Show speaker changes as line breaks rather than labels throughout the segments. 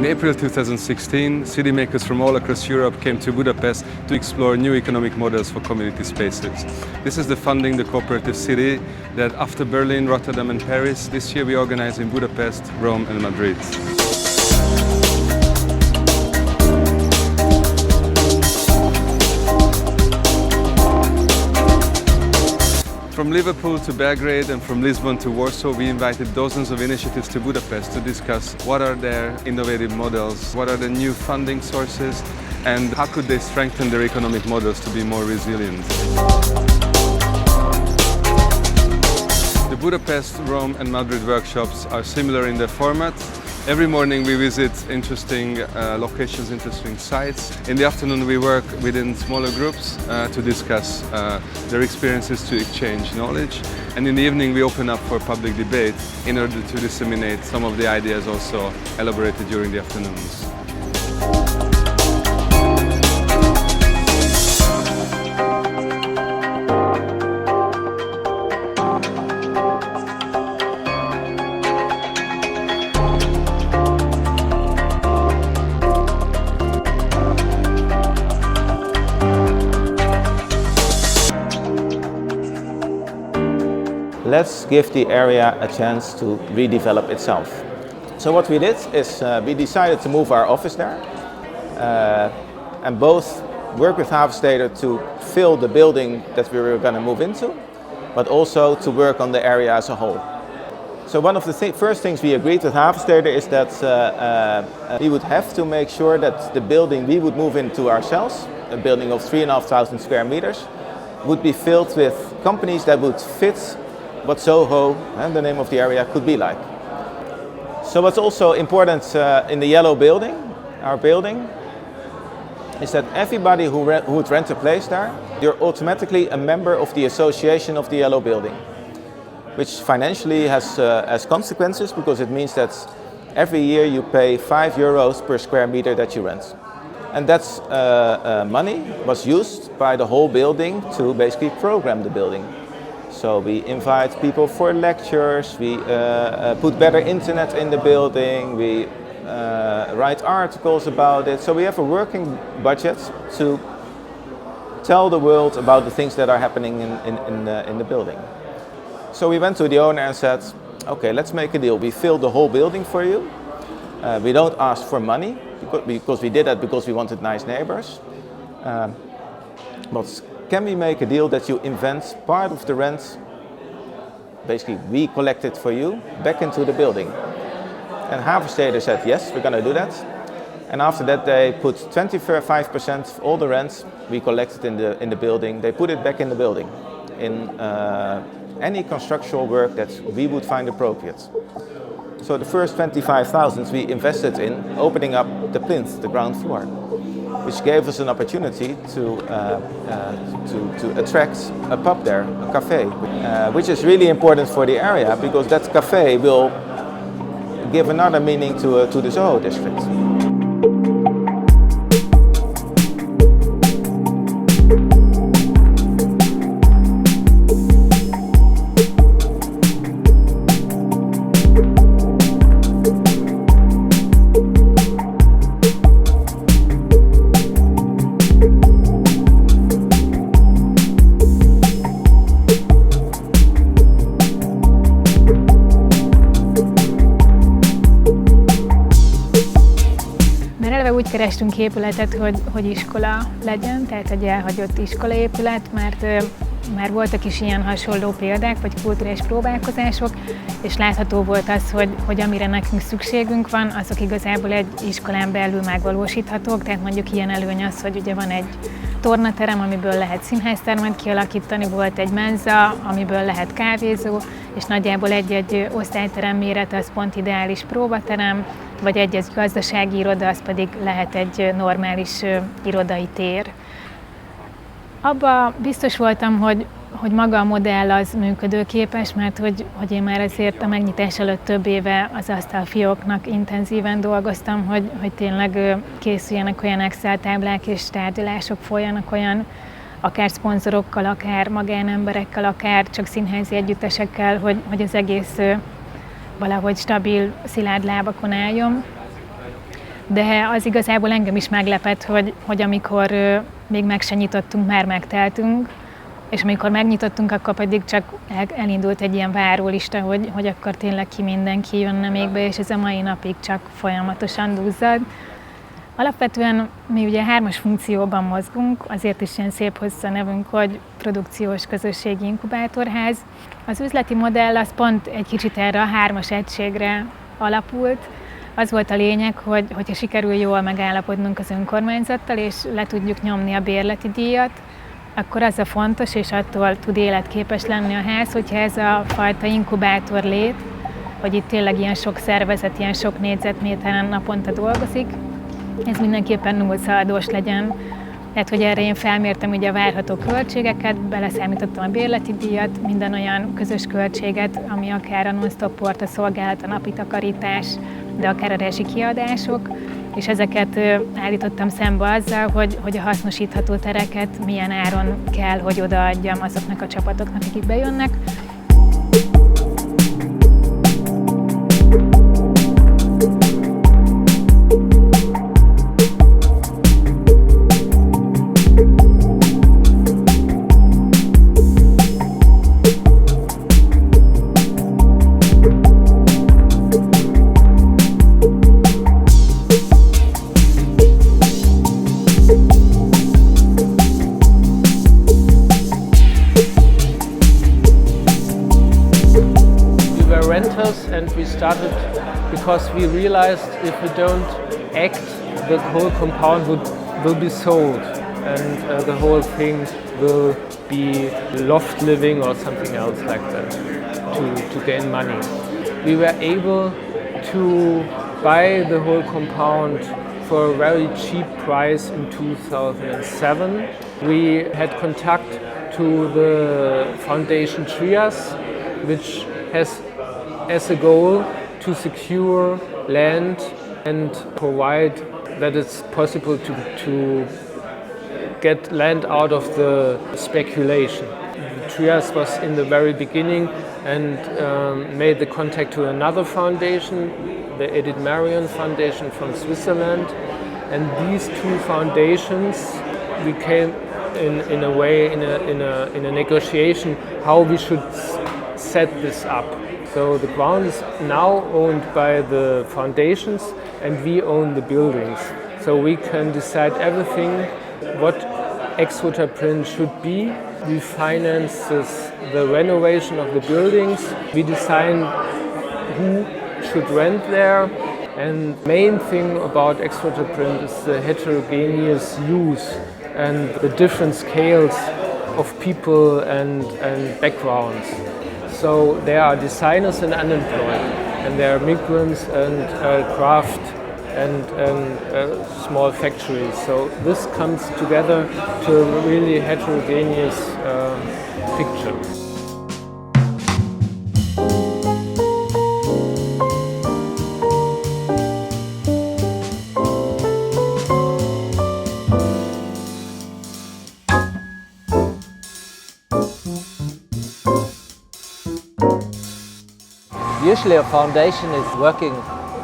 In April 2016, city makers from all across Europe came to Budapest to explore new economic models for community spaces. This is the funding the Cooperative City that after Berlin, Rotterdam and Paris, this year we organize in Budapest, Rome and Madrid. From Liverpool to Belgrade and from Lisbon to Warsaw, we invited dozens of initiatives to Budapest to discuss what are their innovative models, what are the new funding sources, and how could they strengthen their economic models to be more resilient. The Budapest, Rome and Madrid workshops are similar in their format. Every morning we visit interesting locations, interesting sites. In the afternoon we work within smaller groups to discuss their experiences, to exchange knowledge. And in the evening we open up for public debate in order to disseminate some of the ideas also elaborated during the afternoons.
Let's give the area a chance to redevelop itself. So what we did is we decided to move our office there and both work with Havenstede to fill the building that we were going to move into, but also to work on the area as a whole. So one of the first things we agreed with Havenstede is that we would have to make sure that the building we would move into ourselves, a building of 3,500 square meters, would be filled with companies that would fit what Soho, and the name of the area, could be like. So what's also important in the yellow building, our building, is that everybody who would rent a place there, you're automatically a member of the association of the yellow building, which financially has consequences because it means that every year you pay €5 per square meter that you rent. And that's money was used by the whole building to basically program the building. So we invite people for lectures, we put better internet in the building, we write articles about it. So we have a working budget to tell the world about the things that are happening in the building. So we went to the owner and said, okay, let's make a deal. We fill the whole building for you. We don't ask for money because we did that because we wanted nice neighbors. But can we make a deal that you invest part of the rent, basically we collect it for you, back into the building? And Havenstede said, yes, we're going to do that. And after that they put 25% of all the rent we collected in the building, they put it back in the building, in any constructional work that we would find appropriate. So the first 25,000 we invested in opening up the plinth, the ground floor, which gave us an opportunity to attract a pub there, a cafe, which is really important for the area because that cafe will give another meaning to the Soho district.
Úgy kerestünk épületet, hogy iskola legyen, tehát egy elhagyott iskolaépület, mert már voltak is ilyen hasonló példák, vagy kulturális próbálkozások, és látható volt az, hogy amire nekünk szükségünk van, azok igazából egy iskolán belül megvalósíthatók, tehát mondjuk ilyen előny az, hogy ugye van egy tornaterem, amiből lehet színháztermet kialakítani, volt egy menza, amiből lehet kávézó, és nagyjából egy-egy osztályterem mérete az pont ideális próbaterem, vagy egy gazdasági iroda, az pedig lehet egy normális irodai tér. Abba biztos voltam, hogy maga a modell az működőképes, mert hogy én már azért a megnyitás előtt több éve az asztalfióknak intenzíven dolgoztam, hogy tényleg készüljenek olyan Excel táblák és tárgyalások folyjanak olyan akár szponzorokkal, akár magánemberekkel, akár csak színházi együttesekkel, hogy az egész valahogy stabil, szilárd lábakon álljon. De az igazából engem is meglepett, hogy amikor még meg se nyitottunk, már megteltünk, és amikor megnyitottunk, akkor pedig csak elindult egy ilyen várólista, hogy akkor tényleg mindenki jönne még be, és ez a mai napig csak folyamatosan duzzad. Alapvetően mi ugye 3-as funkcióban mozgunk, azért is ilyen szép hosszú a nevünk, hogy produkciós közösségi inkubátorház. Az üzleti modell az pont egy kicsit erre a 3-as egységre alapult. Az volt a lényeg, hogyha sikerül jól megállapodnunk az önkormányzattal, és le tudjuk nyomni a bérleti díjat, akkor az a fontos, és attól tud életképes lenni a ház, hogyha ez a fajta inkubátor lét, hogy itt tényleg ilyen sok szervezet, ilyen sok négyzetméteren naponta dolgozik, ez mindenképpen nullszaladós legyen. Tehát, hogy erre én felmértem ugye a várható költségeket, beleszámítottam a bérleti díjat, minden olyan közös költséget, ami akár a non-stop porta szolgálat, a napi takarítás, de akár a rezsikiadások, és ezeket állítottam szembe azzal, hogy a hasznosítható tereket milyen áron kell, hogy odaadjam azoknak a csapatoknak, akik bejönnek.
And we started because we realized if we don't act, the whole compound will be sold, and the whole thing will be loft living or something else like that to gain money. We were able to buy the whole compound for a very cheap price in 2007. We had contact to the foundation Trias, which has as a goal to secure land and provide that it's possible to get land out of the speculation. Trias was in the very beginning and made the contact to another foundation, the Edith Marion Foundation from Switzerland, and these two foundations became in a way in a negotiation how we should set this up. So the ground is now owned by the foundations and we own the buildings. So we can decide everything, what Exeter Print should be. We finance the renovation of the buildings. We design who should rent there. And main thing about Exeter Print is the heterogeneous use and the different scales of people and backgrounds. So there are designers and unemployed, and there are migrants and craft and small factories. So this comes together to a really heterogeneous picture.
Usually a foundation is working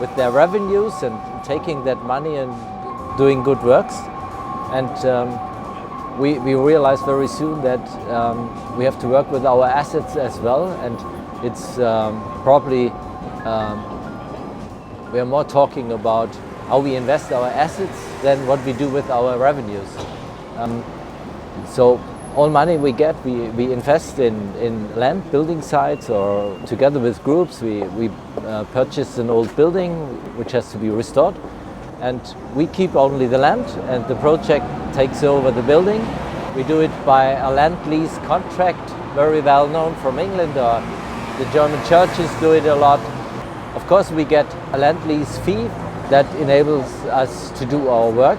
with their revenues and taking that money and doing good works. And we realized very soon that we have to work with our assets as well. And it's probably, we are more talking about how we invest our assets than what we do with our revenues. So all money we get, we invest in land, building sites, or together with groups we purchase an old building which has to be restored, and we keep only the land and the project takes over the building. We do it by a land lease contract, very well known from England, or the German churches do it a lot. Of course we get a land lease fee that enables us to do our work.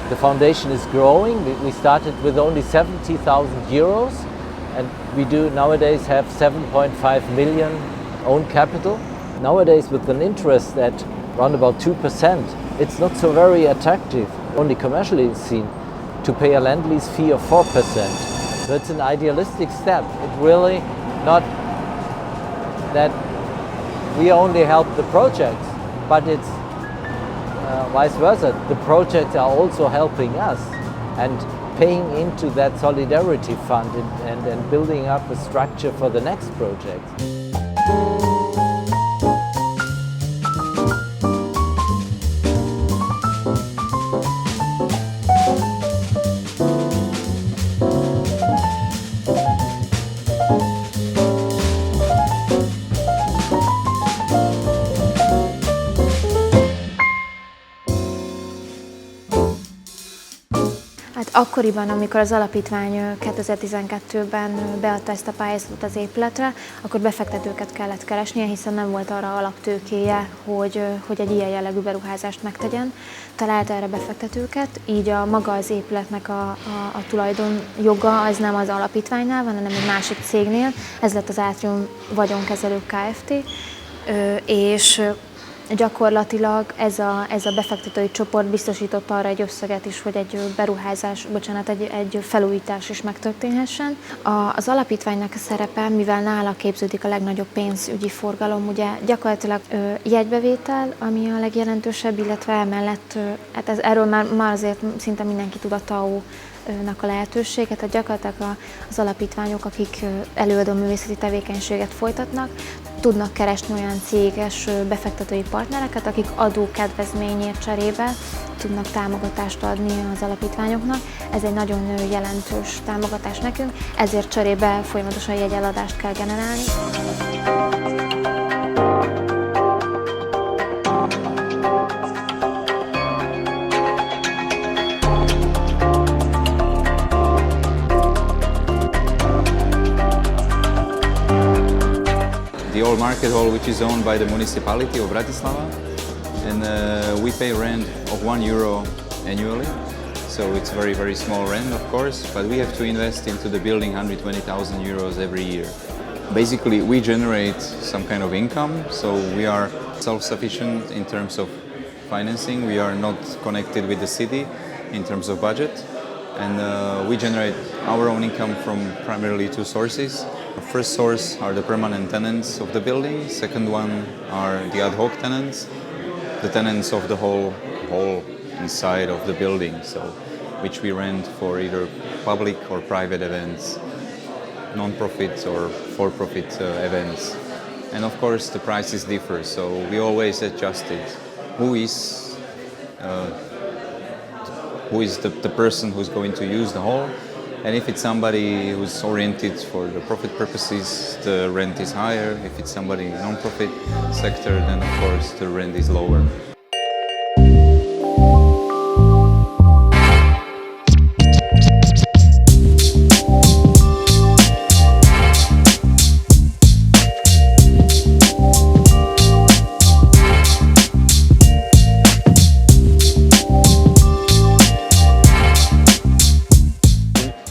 The foundation is growing. We started with only 70,000 euros and we do nowadays have 7.5 million own capital. Nowadays with an interest at around about 2%, it's not so very attractive, only commercially seen, to pay a land lease fee of 4%. So it's an idealistic step. It really not that we only help the projects, but it's vice versa. The projects are also helping us and paying into that solidarity fund and building up a structure for the next project.
Akkoriban, amikor az alapítvány 2012-ben beadta ezt a pályázatot az épületre, akkor befektetőket kellett keresnie, hiszen nem volt arra alaptőkéje, hogy egy ilyen jellegű beruházást megtegyen. Találta erre befektetőket, így maga az épületnek a tulajdonjoga az nem az alapítványnál van, hanem egy másik cégnél. Ez lett az Atrium Vagyonkezelő Kft. És gyakorlatilag ez a befektetői csoport biztosított arra egy összeget is, hogy egy egy felújítás is megtörténhessen. Az alapítványnak a szerepe, mivel nála képződik a legnagyobb pénzügyi forgalom, ugye gyakorlatilag jegybevétel, ami a legjelentősebb, illetve emellett, erről már azért szinte mindenki tud a TAO-nak a lehetőséget, tehát gyakorlatilag az alapítványok, akik előadó művészeti tevékenységet folytatnak, tudnak keresni olyan céges befektetői partnereket, akik adókedvezményért cserébe tudnak támogatást adni az alapítványoknak. Ez egy nagyon jelentős támogatás nekünk, ezért cserébe folyamatosan jegyeladást kell generálni.
The old market hall, which is owned by the municipality of Bratislava, and we pay rent of €1 annually, so it's very, very small rent, of course, but we have to invest into the building €120,000 every year. Basically, we generate some kind of income, so we are self-sufficient in terms of financing. We are not connected with the city in terms of budget, and we generate our own income from primarily two sources. The first source are the permanent tenants of the building. Second one are the ad hoc tenants, the tenants of the whole inside of the building, so which we rent for either public or private events, non-profit or for-profit events. And of course the prices differ, so we always adjust it. Who is the person who's going to use the hall? And if it's somebody who's oriented for the profit purposes, the rent is higher. If it's somebody in non-profit sector, then of course the rent is lower.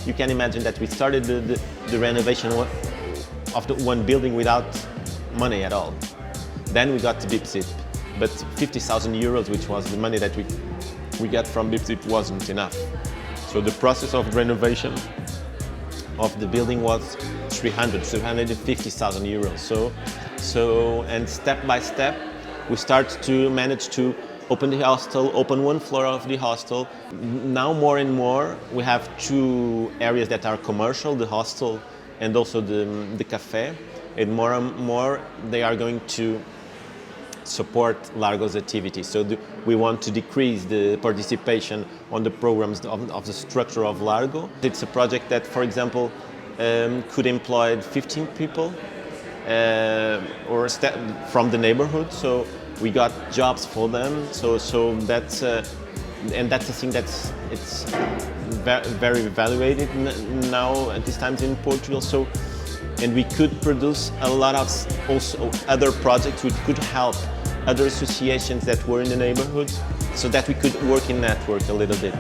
You can imagine that we started the renovation of the one building without money at all. Then we got to BIPSIP, but €50,000, which was the money that we got from BIPSIP, wasn't enough. So the process of renovation of the building was €350,000. So and step by step, we start to manage to open the hostel, open one floor of the hostel. Now more and more we have two areas that are commercial, the hostel and also the cafe. And more they are going to support Largo's activity. So we want to decrease the participation on the programs of the structure of Largo. It's a project that, for example, could employ 15 people from the neighborhood. So we got jobs for them, so that's a thing it's very evaluated now at these times in Portugal. So, and we could produce a lot of also other projects which could help other associations that were in the neighborhood, so that we could work in network a little bit.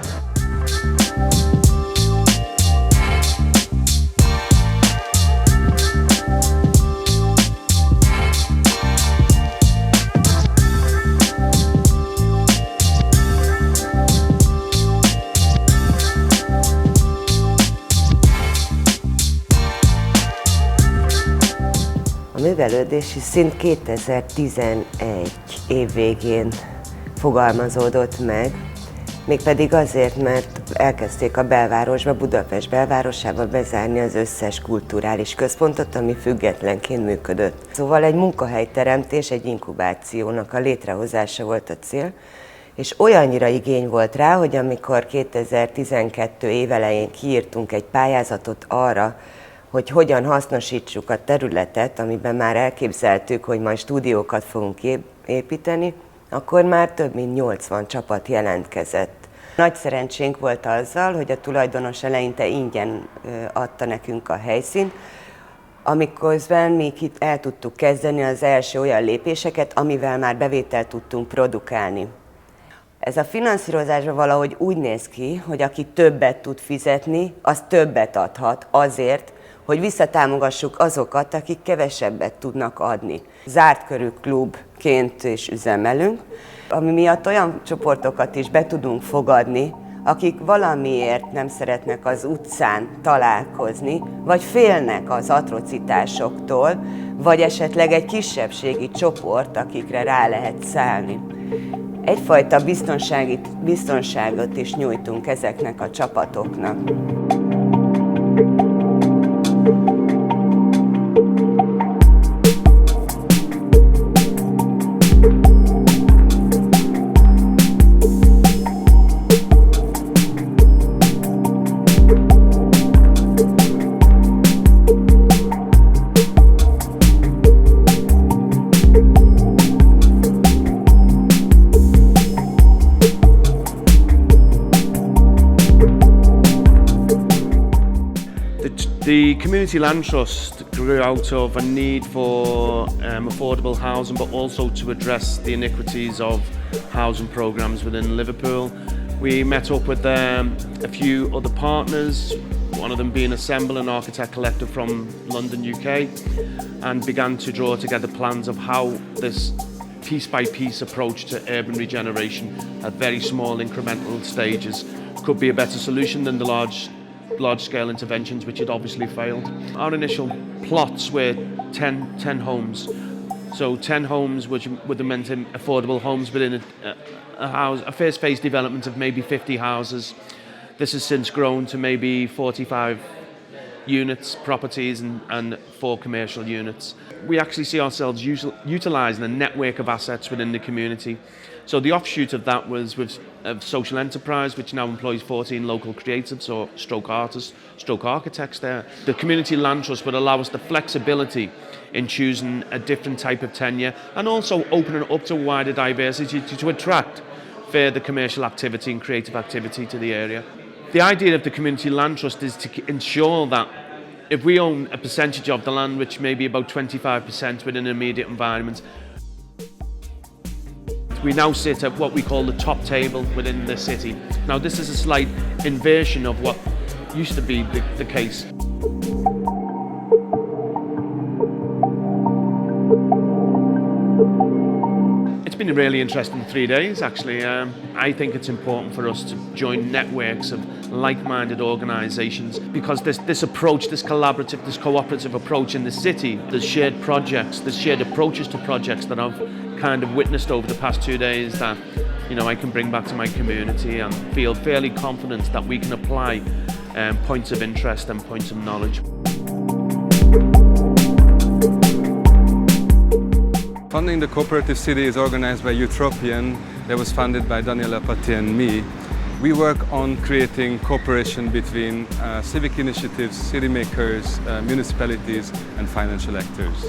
A művelődési szint 2011 év végén fogalmazódott meg, mégpedig azért, mert elkezdték a belvárosba, Budapest belvárosába bezárni az összes kulturális központot, ami függetlenként működött. Szóval egy munkahelyteremtés, egy inkubációnak a létrehozása volt a cél, és olyannyira igény volt rá, hogy amikor 2012 évelején kiírtunk egy pályázatot arra, hogy hogyan hasznosítsuk a területet, amiben már elképzeltük, hogy majd stúdiókat fogunk építeni, akkor már több mint 80 csapat jelentkezett. Nagy szerencsénk volt azzal, hogy a tulajdonos eleinte ingyen adta nekünk a helyszínt, amiközben mi itt el tudtuk kezdeni az első olyan lépéseket, amivel már bevételt tudtunk produkálni. Ez a finanszírozásban valahogy úgy néz ki, hogy aki többet tud fizetni, az többet adhat azért, hogy visszatámogassuk azokat, akik kevesebbet tudnak adni. Zárt körű klubként is üzemelünk, ami miatt olyan csoportokat is be tudunk fogadni, akik valamiért nem szeretnek az utcán találkozni, vagy félnek az atrocitásoktól, vagy esetleg egy kisebbségi csoport, akikre rá lehet szállni. Egyfajta biztonságot is nyújtunk ezeknek a csapatoknak.
The Community Land Trust grew out of a need for affordable housing, but also to address the iniquities of housing programmes within Liverpool. We met up with a few other partners, one of them being Assemble, an architect collective from London, UK, and began to draw together plans of how this piece-by-piece approach to urban regeneration at very small incremental stages could be a better solution than the large-scale interventions which had obviously failed. Our initial plots were 10 homes. So 10 homes which would have meant affordable homes within a first phase development of maybe 50 houses. This has since grown to maybe 45 units, properties and 4 commercial units. We actually see ourselves utilising a network of assets within the community. So the offshoot of that was with social enterprise, which now employs 14 local creatives or stroke artists, stroke architects there. The Community Land Trust would allow us the flexibility in choosing a different type of tenure and also opening up to wider diversity to attract further commercial activity and creative activity to the area. The idea of the Community Land Trust is to ensure that if we own a percentage of the land, which may be about 25% within an immediate environment, we now sit at what we call the top table within the city. Now this is a slight inversion of what used to be the case. It's been a really interesting 3 days actually. I think it's important for us to join networks of like-minded organisations because this approach, this collaborative, this cooperative approach in the city, there's shared projects, there's shared approaches to projects that I've kind of witnessed over the past 2 days that I can bring back to my community and feel fairly confident that we can apply points of interest and points of knowledge.
Funding the Cooperative City is organised by Utopian, that was funded by Daniela Patti and me. We work on creating cooperation between civic initiatives, city makers, municipalities and financial actors.